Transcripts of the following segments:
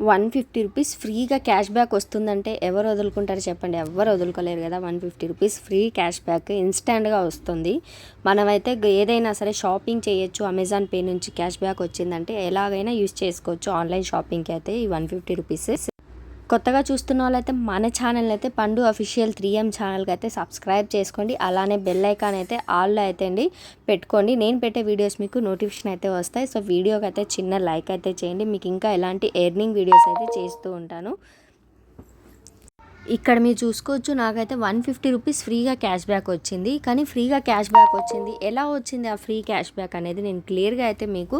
రూ. 150 ఫ్రీగా cash back వస్తుందంటే ఎవరు వదులుకుంటారు చెప్పండి? ఎవ్వరు వదులుకోలేరు కదా. రూ. 150 ఫ్రీ క్యాష్ బ్యాక్ ఇన్స్టాంట్గా వస్తుంది. మనమైతే ఏదైనా సరే షాపింగ్ చేయొచ్చు. అమెజాన్ పే నుంచి క్యాష్ బ్యాక్ వచ్చిందంటే ఎలాగైనా యూస్ చేసుకోవచ్చు. ఆన్లైన్ షాపింగ్కి అయితే ఈ రూ. 150. కొత్తగా చూస్తున్న వాళ్ళైతే మన ఛానల్ అయితే పండు అఫీషియల్ 3M ఛానల్కి అయితే సబ్స్క్రైబ్ చేసుకోండి. అలానే బెల్ ఐకాన్ అయితే ఆల్లో అయితే అండి పెట్టుకోండి. నేను పెట్టే వీడియోస్ మీకు నోటిఫికేషన్ అయితే వస్తాయి. సో వీడియోకి అయితే చిన్న లైక్ అయితే చేయండి. మీకు ఇంకా ఎలాంటి ఎర్నింగ్ వీడియోస్ అయితే చేస్తూ ఉంటాను. ఇక్కడ మీరు చూసుకోవచ్చు, నాకైతే రూ. 150 ఫ్రీగా క్యాష్ బ్యాక్ వచ్చింది. కానీ ఫ్రీగా క్యాష్ బ్యాక్ వచ్చింది, ఎలా వచ్చింది ఆ ఫ్రీ క్యాష్ బ్యాక్ అనేది నేను క్లియర్గా అయితే మీకు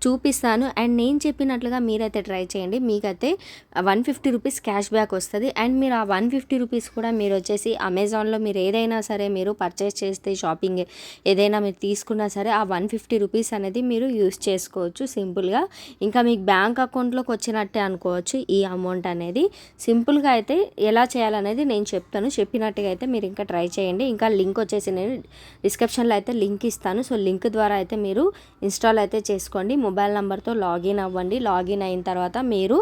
చూపిస్తాను. అండ్ నేను చెప్పినట్లుగా మీరైతే ట్రై చేయండి. మీకైతే రూ. 150 క్యాష్ బ్యాక్ వస్తుంది. అండ్ మీరు ఆ రూ. 150 కూడా మీరు వచ్చేసి అమెజాన్లో మీరు ఏదైనా సరే మీరు పర్చేస్ చేస్తే, షాపింగ్ ఏదైనా మీరు తీసుకున్నా సరే ఆ రూ. 150 అనేది మీరు యూస్ చేసుకోవచ్చు సింపుల్గా. ఇంకా మీకు బ్యాంక్ అకౌంట్లోకి వచ్చినట్టే అనుకోవచ్చు ఈ అమౌంట్ అనేది. సింపుల్గా అయితే ఎలా చేయాలనేది నేను చెప్తాను. చెప్పినట్టుగా అయితే మీరు ఇంకా ట్రై చేయండి. ఇంకా లింక్ వచ్చేసి నేను డిస్క్రిప్షన్లో అయితే లింక్ ఇస్తాను. సో లింక్ ద్వారా అయితే మీరు ఇన్స్టాల్ అయితే చేసుకోండి. మొబైల్ నెంబర్తో లాగిన్ అవ్వండి. లాగిన్ అయిన తర్వాత మీరు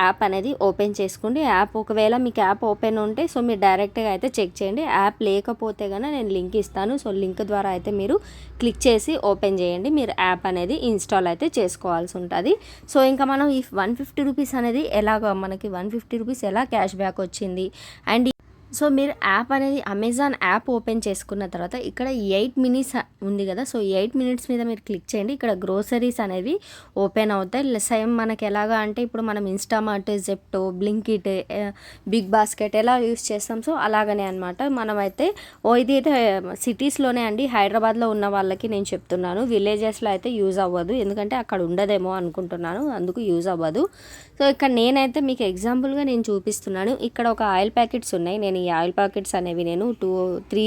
యాప్ అనేది ఓపెన్ చేసుకోండి. యాప్ ఒకవేళ మీకు యాప్ ఓపెన్ ఉంటే సో మీరు డైరెక్ట్గా అయితే చెక్ చేయండి. యాప్ లేకపోతే కనుక నేను లింక్ ఇస్తాను. సో లింక్ ద్వారా అయితే మీరు క్లిక్ చేసి ఓపెన్ చేయండి. మీరు యాప్ అనేది ఇన్స్టాల్ అయితే చేసుకోవాల్సి ఉంటుంది. సో ఇంకా మనం ఈ రూ. 150 అనేది ఎలాగ మనకి రూ. 150 ఎలా క్యాష్ బ్యాక్ వచ్చింది. అండ్ సో మీరు యాప్ అనేది అమెజాన్ యాప్ ఓపెన్ చేసుకున్న తర్వాత ఇక్కడ 8 మినిట్స్ ఉంది కదా. సో 8 మినిట్స్ మీద మీరు క్లిక్ చేయండి. ఇక్కడ గ్రోసరీస్ అనేవి ఓపెన్ అవుతాయి. సేమ్ మనకి ఎలాగా అంటే ఇప్పుడు మనం Instamart, Zepto, Blinkit, Big Basket ఎలా యూస్ చేస్తాం సో అలాగనే అనమాట. మనమైతే ఇది అయితే సిటీస్లోనే అండి. హైదరాబాద్లో ఉన్న వాళ్ళకి నేను చెప్తున్నాను. విలేజెస్లో అయితే యూజ్ అవ్వదు, ఎందుకంటే అక్కడ ఉండదేమో అనుకుంటున్నాను, అందుకు యూజ్ అవ్వదు. సో ఇక్కడ నేనైతే మీకు ఎగ్జాంపుల్గా నేను చూపిస్తున్నాను. ఇక్కడ ఒక ఆయిల్ ప్యాకెట్స్ ఉన్నాయి. నేను ఈ ఆయిల్ ప్యాకెట్స్ అనేవి నేను 2-3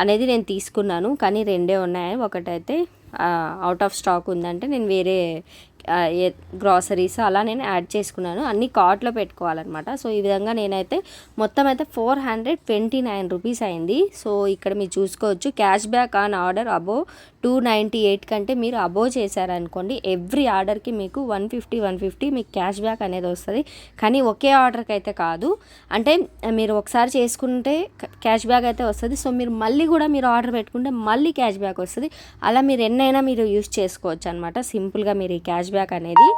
అనేది నేను తీసుకున్నాను. కానీ 2 ఉన్నాయి. ఒకటైతే అవుట్ ఆఫ్ స్టాక్ ఉందంటే నేను వేరే గ్రాసరీస్ అలా నేను యాడ్ చేసుకున్నాను. అన్ని కార్ట్లో పెట్టుకోవాలన్నమాట. సో ఈ విధంగా నేనైతే మొత్తం అయితే రూ. 429 అయింది. సో ఇక్కడ మీరు చూసుకోవచ్చు, cash back on order above 298 కంటే మీరు అబోవ్ చేశారనుకోండి ఎవ్రీ ఆర్డర్కి మీకు 150 మీకు క్యాష్ బ్యాక్ అనేది వస్తుంది. కానీ ఒకే ఆర్డర్కి అయితే కాదు, అంటే మీరు ఒకసారి చేసుకుంటే క్యాష్ బ్యాక్ అయితే వస్తుంది. సో మీరు మళ్ళీ కూడా మీరు ఆర్డర్ పెట్టుకుంటే మళ్ళీ క్యాష్ బ్యాక్ వస్తుంది. అలా మీరు ఎన్నైనా మీరు యూస్ చేసుకోవచ్చు అనమాట. సింపుల్గా మీరు ఈ క్యాష్ బ్యాక్ అనేది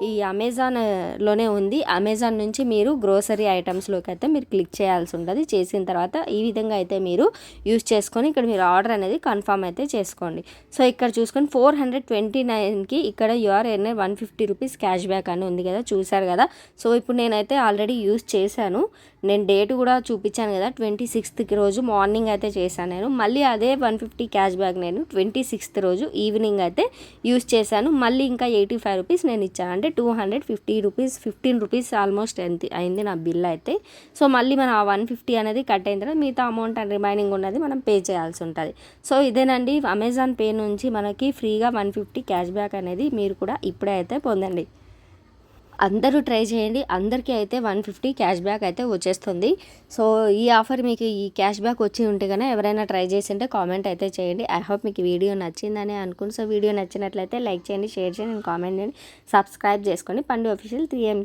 ఈ అమెజాన్లోనే ఉంది. అమెజాన్ నుంచి మీరు గ్రోసరీ ఐటమ్స్లోకి అయితే మీరు క్లిక్ చేయాల్సి ఉంటుంది. చేసిన తర్వాత ఈ విధంగా అయితే మీరు యూస్ చేసుకొని ఇక్కడ మీరు ఆర్డర్ అనేది కన్ఫర్మ్ అయితే చేసుకోండి. సో ఇక్కడ చూసుకొని 429కి ఇక్కడ యూఆర్ ఎర్నర్ రూ. 150 క్యాష్ బ్యాక్ అని ఉంది కదా, చూసారు కదా. సో ఇప్పుడు నేనైతే ఆల్రెడీ యూస్ చేశాను. నేను డేట్ కూడా చూపించాను కదా, 26th రోజు మార్నింగ్ అయితే చేశాను నేను. మళ్ళీ అదే 150 క్యాష్ బ్యాక్ నేను 26th రోజు ఈవినింగ్ అయితే యూస్ చేశాను. మళ్ళీ ఇంకా రూ. 85 నేను ఇచ్చాను. అంటే రూ. 15 ఆల్మోస్ట్ ఎంత అయింది నా బిల్ అయితే. సో మళ్ళీ మనం ఆ 150 అనేది కట్ అయిన తర్వాత మిగతా అమౌంట్ అండ్ రిమైనింగ్ ఉన్నది మనం పే చేయాల్సి ఉంటుంది. సో ఇదేనండి, అమెజాన్ పే నుంచి మనకి ఫ్రీగా 150 క్యాష్ బ్యాక్ అనేది మీరు కూడా ఇప్పుడే అయితే పొందండి. అందరూ ట్రై చేయండి. అందరికీ అయితే 150 క్యాష్ బ్యాక్ అయితే వచ్చేస్తుంది. సో ఈ ఆఫర్ మీకు ఈ క్యాష్ బ్యాక్ వచ్చి ఉంటే కనుక ఎవరైనా ట్రై చేసి ఉంటే కామెంట్ అయితే చేయండి. ఐ హోప్ మీకు వీడియో నచ్చిందని అనుకుంటున్నాను. సో వీడియో నచ్చినట్లయితే లైక్ చేయండి, షేర్ చేయండి, కామెంట్ చేయండి, సబ్స్క్రైబ్ చేసుకోండి. పండు అఫీషియల్ 3M